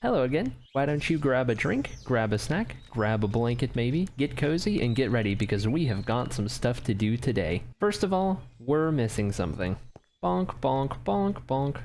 Hello again. Why don't you grab a drink, grab a snack, grab a blanket maybe, get cozy, and get ready because we have got some stuff to do today. First of all, we're missing something. Bonk, bonk, bonk, bonk.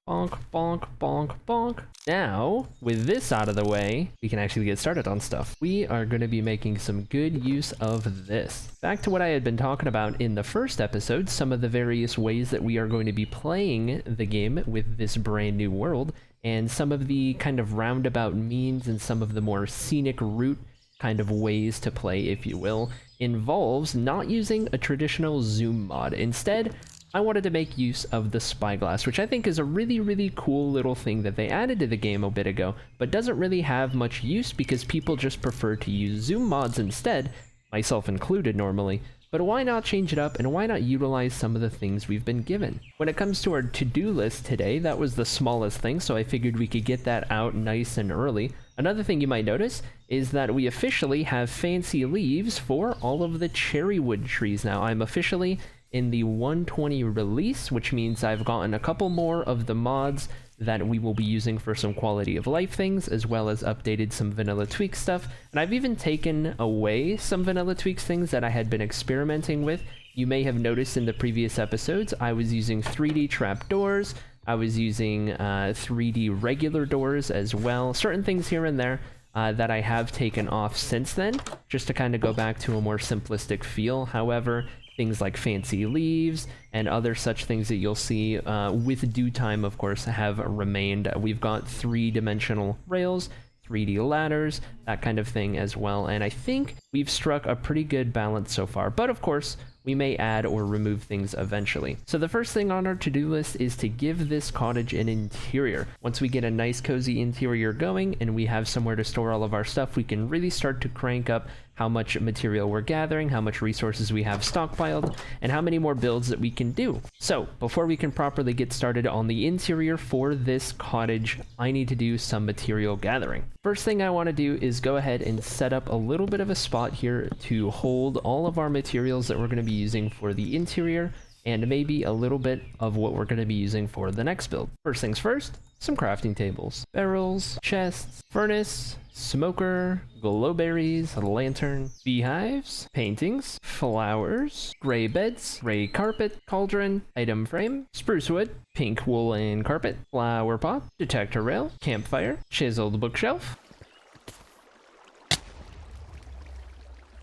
Bonk, bonk, bonk, bonk. Now, with this out of the way, we can actually get started on stuff. We are going to be making some good use of this. Back to what I had been talking about in the first episode, some of the various ways that we are going to be playing the game with this brand new world, and some of the kind of roundabout means and some of the more scenic route kind of ways to play, if you will, involves not using a traditional zoom mod. Instead, I wanted to make use of the spyglass, which I think is a really, really cool little thing that they added to the game a bit ago, but doesn't really have much use because people just prefer to use zoom mods instead, myself included normally. But why not change it up, and why not utilize some of the things we've been given? When it comes to our to-do list today, that was the smallest thing, so I figured we could get that out nice and early. Another thing you might notice is that we officially have fancy leaves for all of the cherry wood trees now. I'm officially in the 120 release, which means I've gotten a couple more of the mods that we will be using for some quality of life things, as well as updated some vanilla tweak stuff. And I've even taken away some vanilla tweaks things that I had been experimenting with. You may have noticed in the previous episodes, I was using 3D trapdoors, I was using 3D regular doors as well, certain things here and there that I have taken off since then, just to kind of go back to a more simplistic feel. However, things like fancy leaves and other such things that you'll see with due time, of course, have remained. We've got 3-dimensional rails, 3D ladders, that kind of thing as well, and I think we've struck a pretty good balance so far, but of course, we may add or remove things eventually. So the first thing on our to-do list is to give this cottage an interior. Once we get a nice cozy interior going and we have somewhere to store all of our stuff, we can really start to crank up how much material we're gathering, how much resources we have stockpiled, and how many more builds that we can do. So before we can properly get started on the interior for this cottage, I need to do some material gathering. First thing I want to do is go ahead and set up a little bit of a spot here to hold all of our materials that we're going to be using for the interior, and maybe a little bit of what we're going to be using for the next build. First things first, some crafting tables, barrels, chests, furnace, smoker, glowberries, lantern, beehives, paintings, flowers, gray beds, gray carpet, cauldron, item frame, spruce wood, pink wool and carpet, flower pot, detector rail, campfire, chiseled bookshelf.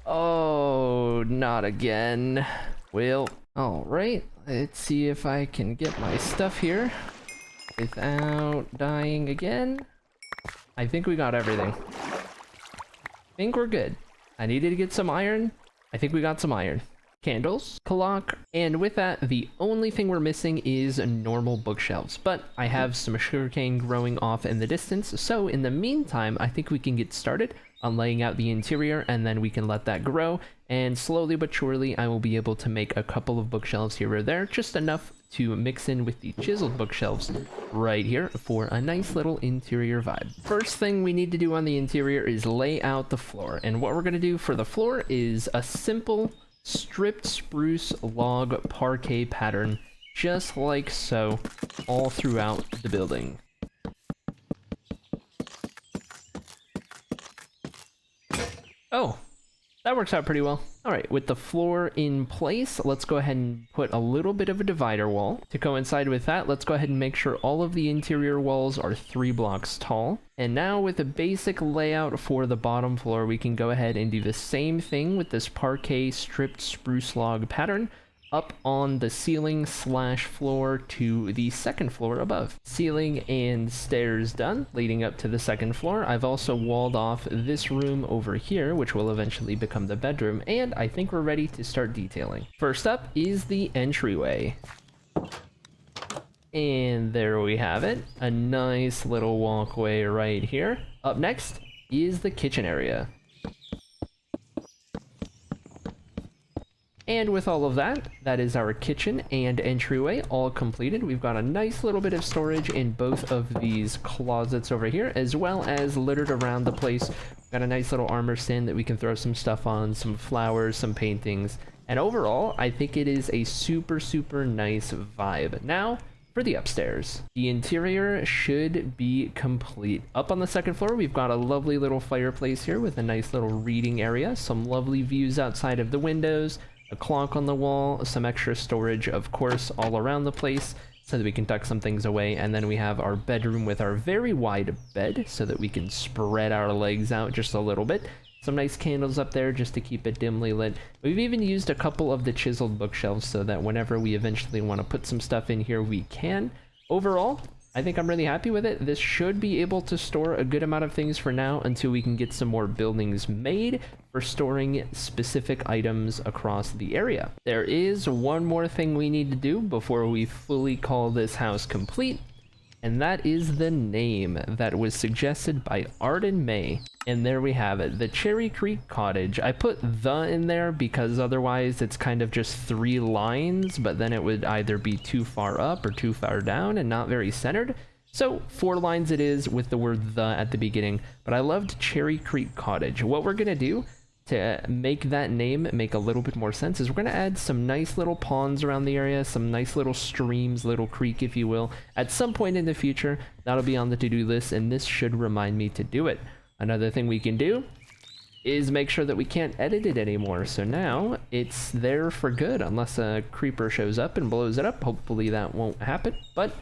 Oh, not again. Well, alright, let's see if I can get my stuff here without dying again. I think we got everything. I think we're good. I needed to get some iron. I think we got some iron. Candles, clock, and with that, the only thing we're missing is normal bookshelves. But I have some sugarcane growing off in the distance, so in the meantime, I think we can get started on laying out the interior, and then we can let that grow, and slowly but surely I will be able to make a couple of bookshelves here or there, just enough to mix in with the chiseled bookshelves right here for a nice little interior vibe. First thing we need to do on the interior is lay out the floor, and what we're going to do for the floor is a simple stripped spruce log parquet pattern, just like so, all throughout the building. Oh, that works out pretty well. All right, with the floor in place, let's go ahead and put a little bit of a divider wall. To coincide with that, let's go ahead and make sure all of the interior walls are 3 blocks tall. And now with a basic layout for the bottom floor, we can go ahead and do the same thing with this parquet stripped spruce log pattern up on the ceiling slash floor to the second floor above. Ceiling and stairs done, leading up to the second floor. I've also walled off this room over here, which will eventually become the bedroom, and I think we're ready to start detailing. First up is the entryway. And there we have it, a nice little walkway right here. Up next is the kitchen area. And with all of that, that is our kitchen and entryway all completed. We've got a nice little bit of storage in both of these closets over here, as well as littered around the place. We've got a nice little armor stand that we can throw some stuff on, some flowers, some paintings. And overall, I think it is a super, super nice vibe. Now, for the upstairs. The interior should be complete. Up on the second floor, we've got a lovely little fireplace here with a nice little reading area, some lovely views outside of the windows, a clock on the wall, some extra storage, of course, all around the place so that we can tuck some things away. And then we have our bedroom with our very wide bed so that we can spread our legs out just a little bit. Some nice candles up there just to keep it dimly lit. We've even used a couple of the chiseled bookshelves so that whenever we eventually want to put some stuff in here, we can. Overall, I think I'm really happy with it. This should be able to store a good amount of things for now until we can get some more buildings made for storing specific items across the area. There is one more thing we need to do before we fully call this house complete, and that is the name that was suggested by Arden May. And there we have it, the Cherry Creek Cottage. I put the in there because otherwise it's kind of just 3 lines, but then it would either be too far up or too far down and not very centered. So 4 lines it is with the word the at the beginning, but I loved Cherry Creek Cottage. What we're gonna do to make that name make a little bit more sense is we're gonna add some nice little ponds around the area, some nice little streams, little creek if you will. At some point in the future, that'll be on the to-do list, and this should remind me to do it. Another thing we can do is make sure that we can't edit it anymore. So now it's there for good unless a creeper shows up and blows it up. Hopefully that won't happen, but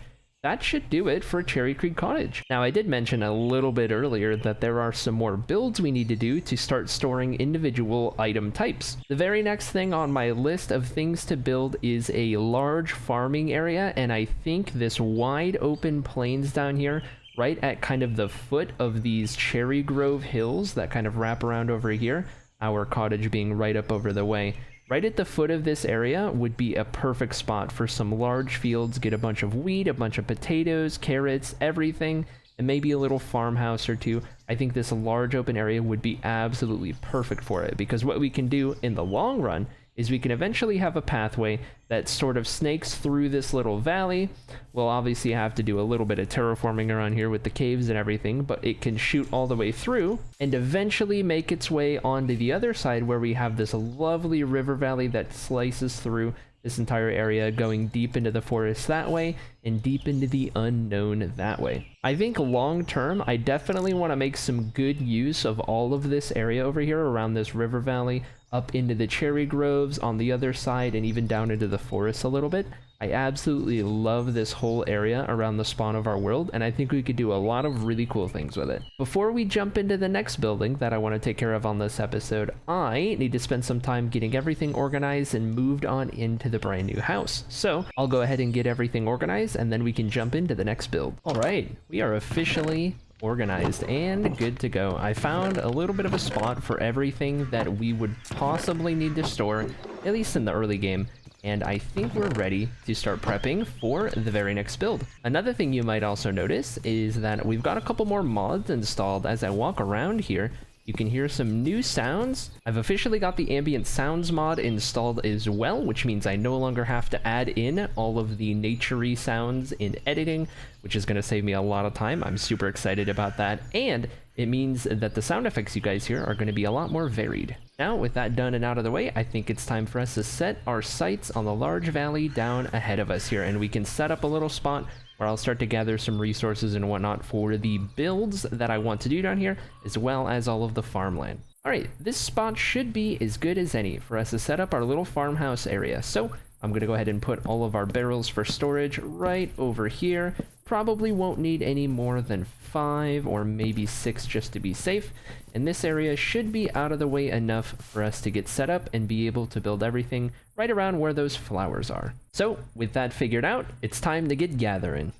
that should do it for Cherry Creek Cottage. Now, I did mention a little bit earlier that there are some more builds we need to do to start storing individual item types. The very next thing on my list of things to build is a large farming area, and I think this wide open plains down here, right at kind of the foot of these cherry grove hills that kind of wrap around over here, our cottage being right up over the way. Right at the foot of this area would be a perfect spot for some large fields, get a bunch of wheat, a bunch of potatoes, carrots, everything, and maybe a little farmhouse or two. I think this large open area would be absolutely perfect for it, because what we can do in the long run is we can eventually have a pathway that sort of snakes through this little valley. We'll obviously have to do a little bit of terraforming around here with the caves and everything, but it can shoot all the way through and eventually make its way onto the other side where we have this lovely river valley that slices through this entire area, going deep into the forest that way and deep into the unknown that way. I think long term, I definitely want to make some good use of all of this area over here around this river valley, up into the cherry groves on the other side, and even down into the forest a little bit. I absolutely love this whole area around the spawn of our world, and I think we could do a lot of really cool things with it. Before we jump into the next building that I want to take care of on this episode, I need to spend some time getting everything organized and moved on into the brand new house. So I'll go ahead and get everything organized, and then we can jump into the next build. All right, we are officially organized and good to go. I found a little bit of a spot for everything that we would possibly need to store, at least in the early game, and I think we're ready to start prepping for the very next build. Another thing you might also notice is that we've got a couple more mods installed. As I walk around here, you can hear some new sounds. I've officially got the ambient sounds mod installed as well, which means I no longer have to add in all of the nature-y sounds in editing, which is going to save me a lot of time. I'm super excited about that, and it means that the sound effects you guys hear are going to be a lot more varied. Now, with that done and out of the way, I think it's time for us to set our sights on the large valley down ahead of us here, and we can set up a little spot where I'll start to gather some resources and whatnot for the builds that I want to do down here, as well as all of the farmland. Alright, this spot should be as good as any for us to set up our little farmhouse area. So I'm going to go ahead and put all of our barrels for storage right over here. Probably won't need any more than 5 or maybe 6 just to be safe. And this area should be out of the way enough for us to get set up and be able to build everything right around where those flowers are. So with that figured out, it's time to get gathering.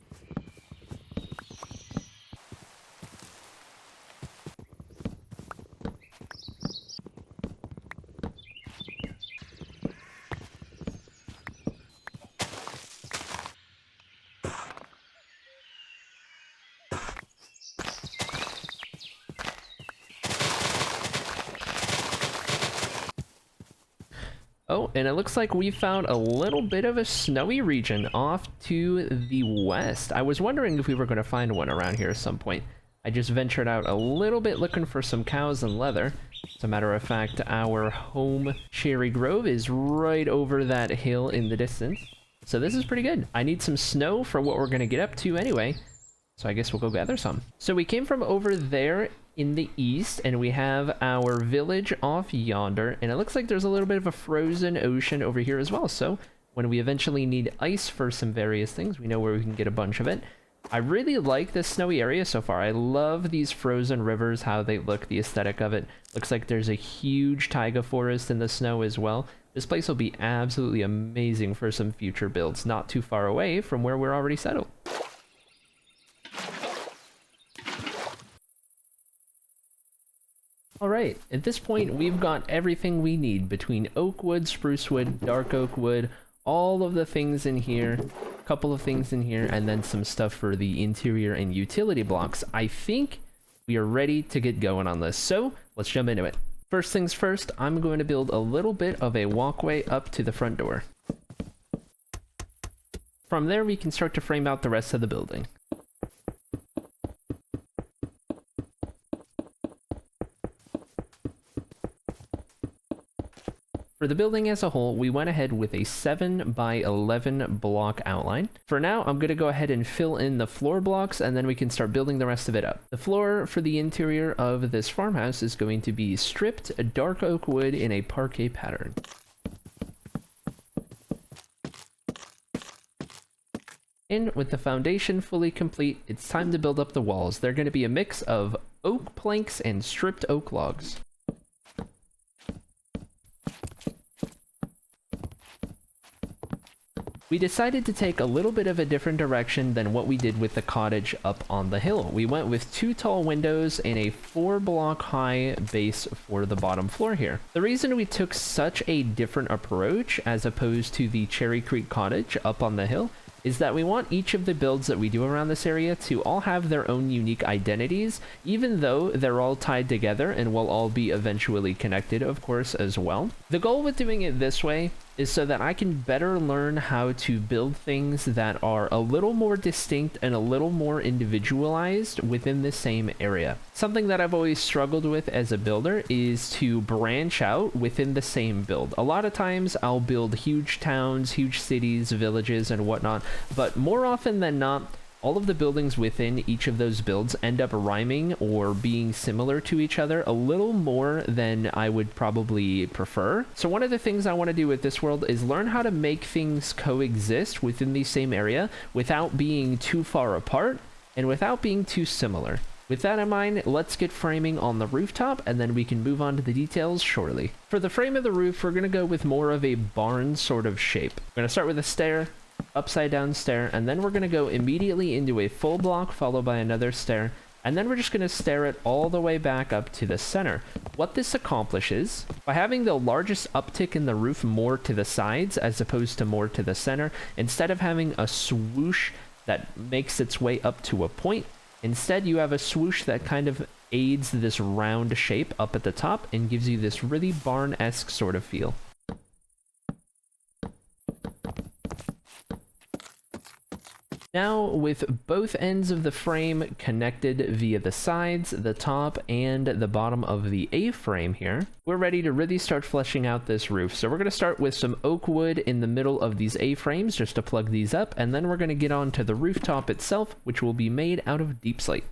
Oh, and it looks like we found a little bit of a snowy region off to the west. I was wondering if we were going to find one around here at some point. I just ventured out a little bit looking for some cows and leather. As a matter of fact, our home cherry grove is right over that hill in the distance. So this is pretty good. I need some snow for what we're gonna get up to anyway. So I guess we'll go gather some. So we came from over there in the east, and we have our village off yonder, and it looks like there's a little bit of a frozen ocean over here as well. So when we eventually need ice for some various things, we know where we can get a bunch of it. I really like this snowy area so far. I love these frozen rivers, how they look, the aesthetic of it. Looks like there's a huge taiga forest in the snow as well. This place will be absolutely amazing for some future builds, not too far away from where we're already settled. Alright, at this point we've got everything we need between oak wood, spruce wood, dark oak wood, all of the things in here, a couple of things in here, and then some stuff for the interior and utility blocks. I think we are ready to get going on this, so let's jump into it. First things first, I'm going to build a little bit of a walkway up to the front door. From there we can start to frame out the rest of the building. For the building as a whole, we went ahead with a 7 by 11 block outline. For now, I'm going to go ahead and fill in the floor blocks, and then we can start building the rest of it up. The floor for the interior of this farmhouse is going to be stripped dark oak wood in a parquet pattern. And with the foundation fully complete, it's time to build up the walls. They're going to be a mix of oak planks and stripped oak logs. We decided to take a little bit of a different direction than what we did with the cottage up on the hill. We went with 2 tall windows and a 4 block high base for the bottom floor here. The reason we took such a different approach as opposed to the Creek Cottage up on the hill is that we want each of the builds that we do around this area to all have their own unique identities, even though they're all tied together and will all be eventually connected, of course, as well. The goal with doing it this way is so that I can better learn how to build things that are a little more distinct and a little more individualized within the same area. Something that I've always struggled with as a builder is to branch out within the same build. A lot of times I'll build huge towns, huge cities, villages, and whatnot, but more often than not, all of the buildings within each of those builds end up rhyming or being similar to each other a little more than I would probably prefer. So one of the things I want to do with this world is learn how to make things coexist within the same area without being too far apart and without being too similar. With that in mind, let's get framing on the rooftop, and then we can move on to the details shortly. For the frame of the roof, we're going to go with more of a barn sort of shape. We're going to start with a stair, upside down stair, and then we're going to go immediately into a full block followed by another stair, and then we're just going to stair it all the way back up to the center. What this accomplishes, by having the largest uptick in the roof more to the sides as opposed to more to the center, instead of having a swoosh that makes its way up to a point, instead you have a swoosh that kind of aids this round shape up at the top and gives you this really barn-esque sort of feel. Now, with both ends of the frame connected via the sides, the top, and the bottom of the A-frame here, we're ready to really start fleshing out this roof. So we're going to start with some oak wood in the middle of these A-frames just to plug these up, and then we're going to get on to the rooftop itself, which will be made out of deep slate.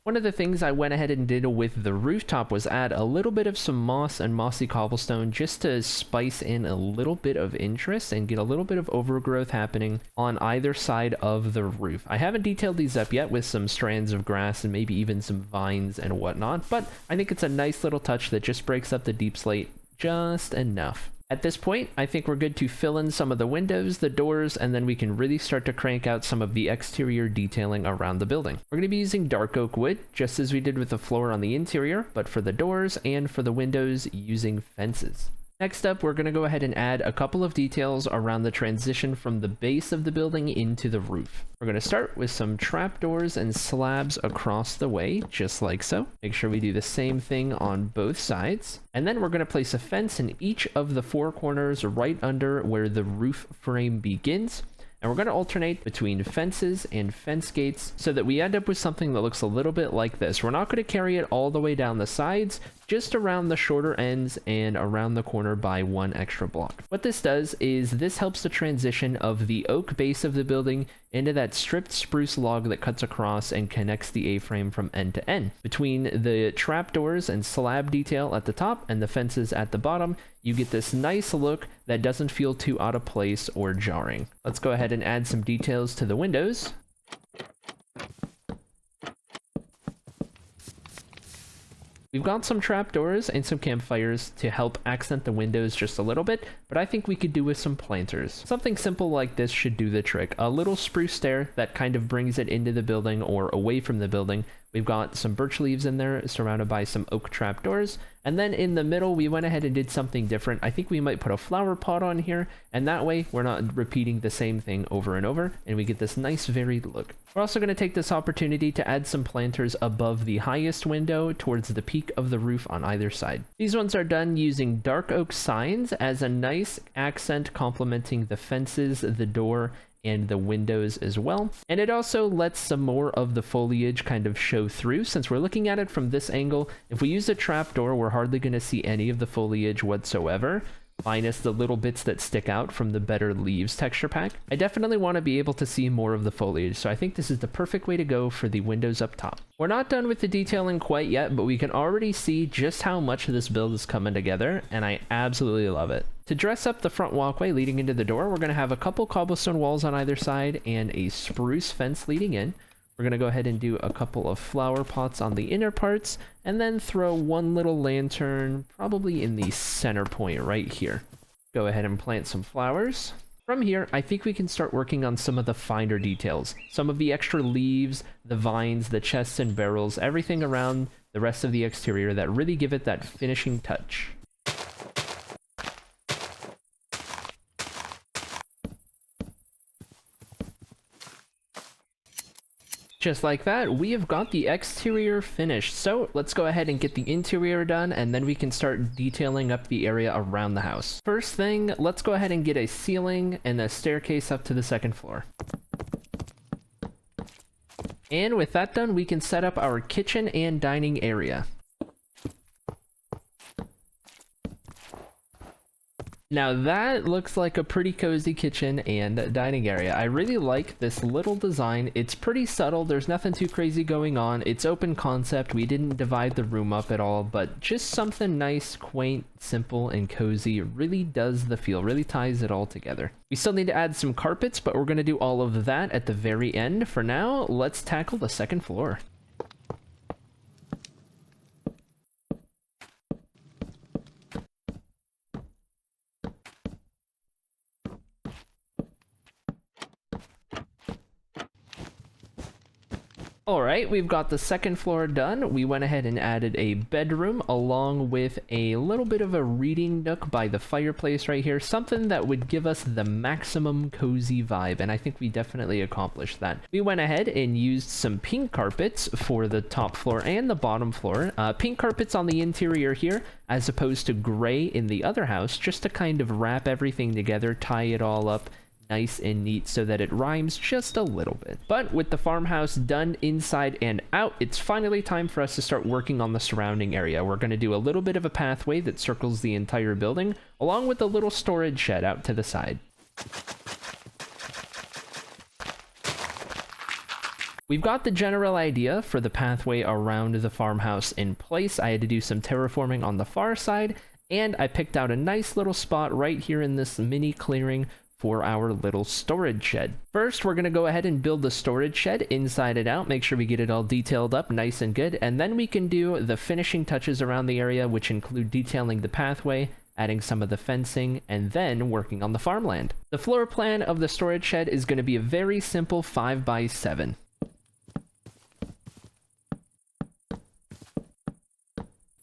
One of the things I went ahead and did with the rooftop was add a little bit of some moss and mossy cobblestone just to spice in a little bit of interest and get a little bit of overgrowth happening on either side of the roof. I haven't detailed these up yet with some strands of grass and maybe even some vines and whatnot, but I think it's a nice little touch that just breaks up the deep slate just enough. At this point, I think we're good to fill in some of the windows, the doors, and then we can really start to crank out some of the exterior detailing around the building. We're going to be using dark oak wood, just as we did with the floor on the interior, but for the doors and for the windows using fences. Next up, we're going to go ahead and add a couple of details around the transition from the base of the building into the roof. We're going to start with some trapdoors and slabs across the way, just like so. Make sure we do the same thing on both sides. And then we're going to place a fence in each of the 4 corners right under where the roof frame begins. And we're going to alternate between fences and fence gates so that we end up with something that looks a little bit like this. We're not going to carry it all the way down the sides, just around the shorter ends and around the corner by 1 extra block. What this does is this helps the transition of the oak base of the building into that stripped spruce log that cuts across and connects the A-frame from end to end. Between the trapdoors and slab detail at the top and the fences at the bottom, you get this nice look that doesn't feel too out of place or jarring. Let's go ahead and add some details to the windows. We've got some trapdoors and some campfires to help accent the windows just a little bit, but I think we could do with some planters. Something simple like this should do the trick. A little spruce stair that kind of brings it into the building or away from the building. We've got some birch leaves in there surrounded by some oak trapdoors. And then in the middle, we went ahead and did something different. I think we might put a flower pot on here, and that way we're not repeating the same thing over and over, and we get this nice varied look. We're also going to take this opportunity to add some planters above the highest window towards the peak of the roof on either side. These ones are done using dark oak signs as a nice accent complementing the fences, the door, and the windows as well. And it also lets some more of the foliage kind of show through. Since we're looking at it from this angle, if we use a trapdoor, we're hardly going to see any of the foliage whatsoever, minus the little bits that stick out from the better leaves texture pack. I definitely want to be able to see more of the foliage, so I think this is the perfect way to go for the windows up top. We're not done with the detailing quite yet, but we can already see just how much this build is coming together, and I absolutely love it. To dress up the front walkway leading into the door, we're going to have a couple cobblestone walls on either side and a spruce fence leading in. We're going to go ahead and do a couple of flower pots on the inner parts, and then throw one little lantern probably in the center point right here. Go ahead and plant some flowers. From here, I think we can start working on some of the finer details. Some of the extra leaves, the vines, the chests and barrels, everything around the rest of the exterior that really give it that finishing touch. Just like that, we have got the exterior finished. So let's go ahead and get the interior done, and then we can start detailing up the area around the house. First thing, let's go ahead and get a ceiling and a staircase up to the second floor. And with that done, we can set up our kitchen and dining area. Now that looks like a pretty cozy kitchen and dining area. I really like this little design. It's pretty subtle. There's nothing too crazy going on. It's open concept. We didn't divide the room up at all, but just something nice, quaint, simple, and cozy. It really does the feel, really ties it all together. We still need to add some carpets, but we're going to do all of that at the very end. For now, let's tackle the second floor. Alright, we've got the second floor done. We went ahead and added a bedroom along with a little bit of a reading nook by the fireplace right here. Something that would give us the maximum cozy vibe, and I think we definitely accomplished that. We went ahead and used some pink carpets for the top floor and the bottom floor. Pink carpets on the interior here, as opposed to gray in the other house, just to kind of wrap everything together, tie it all up nice and neat so that it rhymes just a little bit. But with the farmhouse done inside and out, it's finally time for us to start working on the surrounding area. We're going to do a little bit of a pathway that circles the entire building, along with a little storage shed out to the side. We've got the general idea for the pathway around the farmhouse in place. I had to do some terraforming on the far side, and I picked out a nice little spot right here in this mini clearing for our little storage shed. First, we're going to go ahead and build the storage shed inside and out, make sure we get it all detailed up nice and good, and then we can do the finishing touches around the area, which include detailing the pathway, adding some of the fencing, and then working on the farmland. The floor plan of the storage shed is going to be a very simple 5x7.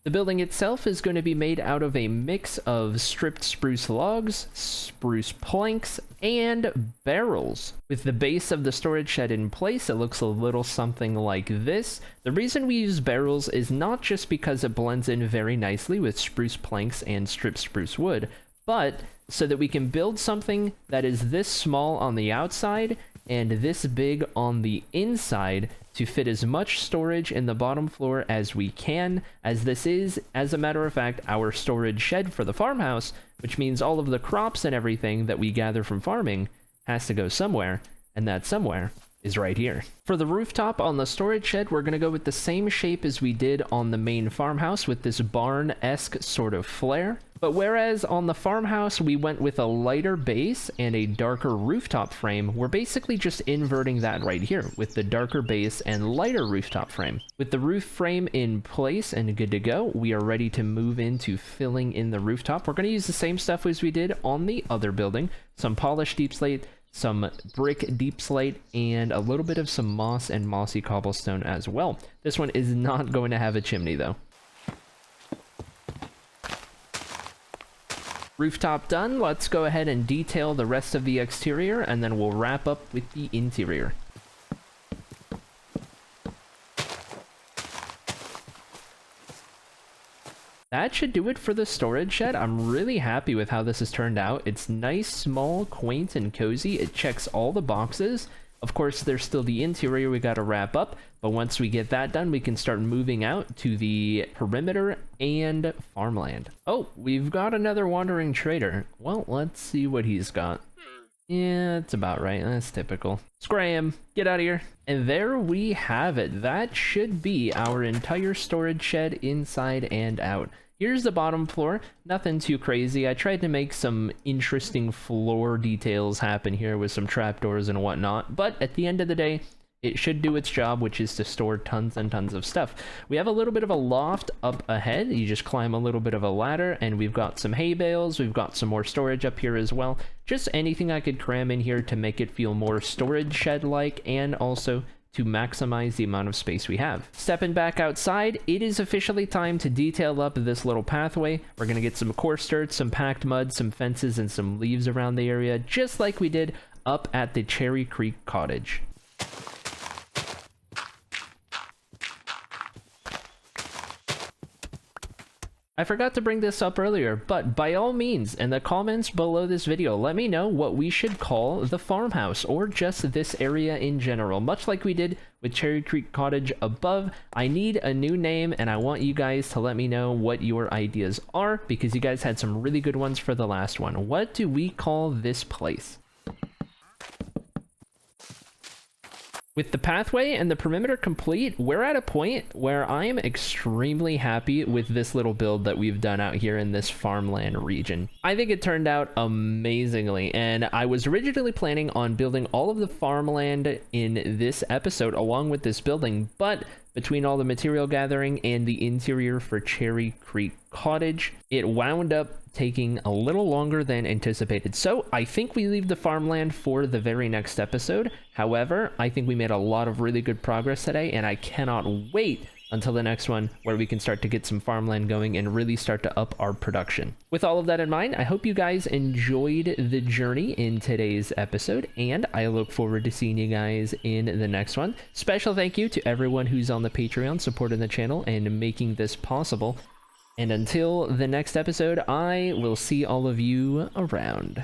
The building itself is going to be made out of a mix of stripped spruce logs, spruce planks, and barrels. With the base of the storage shed in place, it looks a little something like this. The reason we use barrels is not just because it blends in very nicely with spruce planks and stripped spruce wood, but so that we can build something that is this small on the outside and this big on the inside to fit as much storage in the bottom floor as we can, as this is, as a matter of fact, our storage shed for the farmhouse, which means all of the crops and everything that we gather from farming has to go somewhere, and that somewhere is right here. For the rooftop on the storage shed, we're going to go with the same shape as we did on the main farmhouse with this barn-esque sort of flare. But whereas on the farmhouse we went with a lighter base and a darker rooftop frame, we're basically just inverting that right here with the darker base and lighter rooftop frame. With the roof frame in place and good to go, we are ready to move into filling in the rooftop. We're going to use the same stuff as we did on the other building, some polished deep slate, some brick deep slate, and a little bit of some moss and mossy cobblestone as well. This one is not going to have a chimney though. Rooftop done, let's go ahead and detail the rest of the exterior, and then we'll wrap up with the interior. That should do it for the storage shed. I'm really happy with how this has turned out. It's nice, small, quaint, and cozy. It checks all the boxes. Of course, there's still the interior we gotta wrap up, but once we get that done, we can start moving out to the perimeter and farmland. Oh, we've got another wandering trader. Well, let's see what he's got. Yeah, that's about right. That's typical. Scram! Get out of here! And there we have it. That should be our entire storage shed inside and out. Here's the bottom floor. Nothing too crazy. I tried to make some interesting floor details happen here with some trapdoors and whatnot, but at the end of the day, it should do its job, which is to store tons and tons of stuff. We have a little bit of a loft up ahead. You just climb a little bit of a ladder, and we've got some hay bales. We've got some more storage up here as well. Just anything I could cram in here to make it feel more storage shed-like, and also to maximize the amount of space we have. Stepping back outside, it is officially time to detail up this little pathway. We're gonna get some coarse dirt, some packed mud, some fences, and some leaves around the area, just like we did up at the Cherry Creek Cottage. I forgot to bring this up earlier, but by all means, in the comments below this video, let me know what we should call the farmhouse, or just this area in general. Much like we did with Cherry Creek Cottage above, I need a new name, and I want you guys to let me know what your ideas are, because you guys had some really good ones for the last one. What do we call this place? With the pathway and the perimeter complete, we're at a point where I'm extremely happy with this little build that we've done out here in this farmland region. I think it turned out amazingly, and I was originally planning on building all of the farmland in this episode along with this building, but between all the material gathering and the interior for Cherry Creek Cottage, it wound up taking a little longer than anticipated. So I think we leave the farmland for the very next episode. However, I think we made a lot of really good progress today, and I cannot wait until the next one where we can start to get some farmland going and really start to up our production. With all of that in mind, I hope you guys enjoyed the journey in today's episode, and I look forward to seeing you guys in the next one. Special thank you to everyone who's on the Patreon supporting the channel and making this possible. And until the next episode, I will see all of you around.